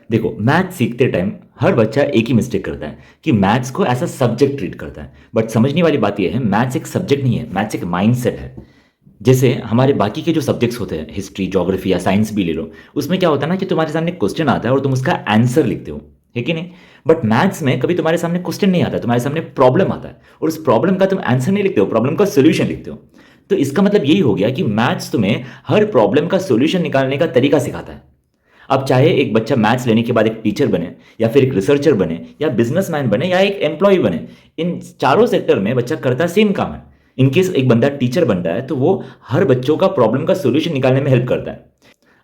देखो, मैथ सीखते टाइम हर बच्चा एक ही मिस्टेक करता है कि मैथ्स को एज अ सब्जेक्ट ट्रीट करता है। बट समझने वाली बात यह है, मैथ्स एक सब्जेक्ट नहीं है, मैथ्स एक माइंडसेट है। जैसे हमारे बाकी के जो सब्जेक्ट्स होते हैं, हिस्ट्री, ज्योग्राफी या साइंस भी ले लो, उसमें क्या होता है ना कि तुम्हारे सामने क्वेश्चन आता है और तुम उसका आंसर लिखते हो, है कि नहीं? बट मैथ्स में कभी तुम्हारे सामने क्वेश्चन नहीं आता, तुम्हारे सामने प्रॉब्लम आता है और उस प्रॉब्लम का तुम आंसर नहीं लिखते हो, प्रॉब्लम का सोल्यूशन लिखते हो। तो इसका मतलब यही हो गया कि मैथ्स तुम्हें हर प्रॉब्लम का सोल्यूशन निकालने का तरीका सिखाता है। अब चाहे एक बच्चा मैथ्स लेने के बाद एक टीचर बने, या फिर एक रिसर्चर बने, या बिजनेसमैन बने, या एक एम्प्लॉय बने, इन चारों सेक्टर में बच्चा करता सेम काम है। इनकेस एक बंदा टीचर बनता है तो वो हर बच्चों का प्रॉब्लम का सोल्यूशन निकालने में हेल्प करता है।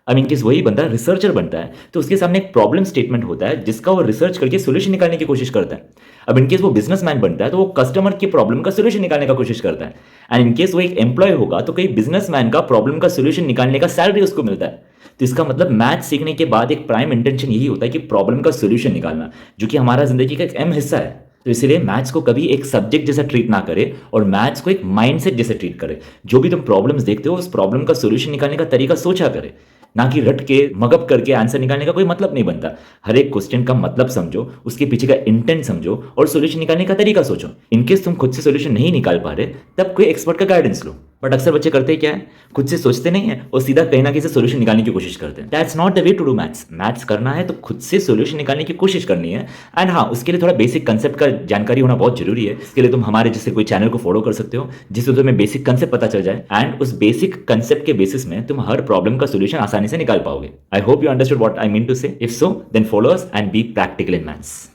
अब इनकेस वही बंदा रिसर्चर बनता है तो उसके सामने एक प्रॉब्लम स्टेटमेंट होता है जिसका वो रिसर्च करके सोल्यूशन निकालने की कोशिश करता है। अब इनकेस वो बिजनेसमैन बनता है तो वो कस्टमर की प्रॉब्लम का सोल्यूशन निकालने का कोशिश करता है। एंड इनकेस वो एक एम्प्लॉय होगा तो कई बिजनेसमैन का प्रॉब्लम का सोल्यूशन निकालने का सैलरी उसको मिलता है। तो इसका मतलब मैथ सीखने के बाद एक प्राइम इंटेंशन यही होता है कि प्रॉब्लम का सोल्यूशन निकालना, जो कि हमारा जिंदगी का एक अहम हिस्सा है। तो इसलिए मैथ्स को कभी एक सब्जेक्ट जैसा ट्रीट ना करे और मैथ्स को एक माइंडसेट जैसे ट्रीट करे। जो भी तुम प्रॉब्लम्स देखते हो, उस प्रॉब्लम का सोल्यूशन निकालने का तरीका सोचा करे, ना कि रट के मगअप करके आंसर निकालने का कोई मतलब नहीं बनता। हर एक क्वेश्चन का मतलब समझो, उसके पीछे का इंटेंट समझो और सोल्यूशन निकालने का तरीका सोचो। इनकेस तुम खुद से सोल्यूशन नहीं निकाल पा रहे, तब कोई एक्सपर्ट का गाइडेंस लो। बट अक्सर बच्चे करते क्या है, खुद से सोचते नहीं है और सीधा कहीं ना कहीं से सोल्यूशन निकालने की कोशिश करते हैं। That's not the way to do maths. Maths करना है तो खुद से सोल्यूशन निकालने की कोशिश करनी है। एंड हाँ, उसके लिए थोड़ा बेसिक कंसेप्ट का जानकारी होना बहुत जरूरी है। इसके लिए तुम हमारे जैसे कोई चैनल को फॉलो कर सकते हो, जिससे तुम्हें बेसिक कंसेप्ट पता चल जाए एंड उस बेसिक कंसेप्ट के बेसिस में तुम हर प्रॉब्लम का सोल्यूशन आसानी से निकाल पाओगे। I hope you understood what I mean to say. If so, then follow us and be practical in maths.